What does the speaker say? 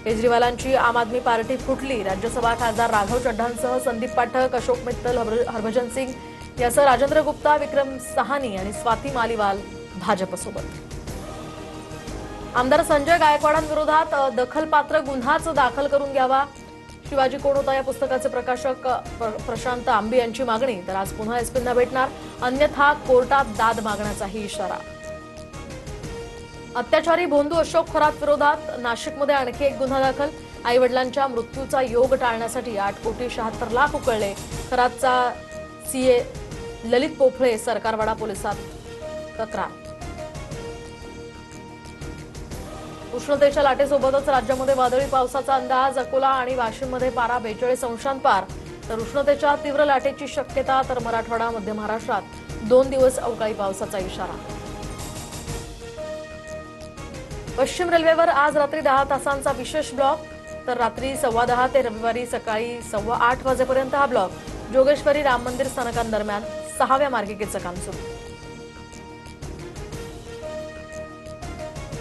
केजरीवालांची आम आदमी पार्टी फुटली। राज्यसभा खासदार राघव चड्ढांसह संदीप पाठक, अशोक मित्तल, हरभजन सिंग यासह राजेंद्र गुप्ता, विक्रम साहनी आणि स्वाती मालीवाल भाजपसोबत। आमदार संजय गायकवाडांविरोधात दखलपात्र गुन्हाच दाखल करून घ्यावा, शिवाजी कोण होता या पुस्तकाचे प्रकाशक प्रशांत आंबे यांची मागणी। तर आज पुन्हा एसपींना भेटणार, अन्यथा कोर्टात दाद मागण्याचाही इशारा। अत्याचारी भोंदू अशोक खरात विरोधात नाशिकमध्ये आणखी एक गुन्हा दाखल। आई वडिलांच्या मृत्यूचा योग टाळण्यासाठी 8,76,00,000 उकळले। खरातचा सीए ललित पोफळे सरकारवाडा पोलिसात तक्रार। उष्णतेच्या लाटेसोबतच राज्यामध्ये वादळी पावसाचा अंदाज। अकोला आणि वाशिममध्ये पारा 42 अंशांत पार। तर उष्णतेच्या तीव्र लाटेची शक्यता। तर मराठवाडा, मध्य महाराष्ट्रात 2 दिवस अवकाळी पावसाचा इशारा। पश्चिम रेल्वेवर आज रात्री 10 तासांचा विशेष ब्लॉक। तर रात्री 10:15 ते रविवारी सकाळी 8:15 वाजेपर्यंत हा ब्लॉक। जोगेश्वरी राम मंदिर स्थानकांदरम्यान 6व्या मार्गिकेचं काम सुरू।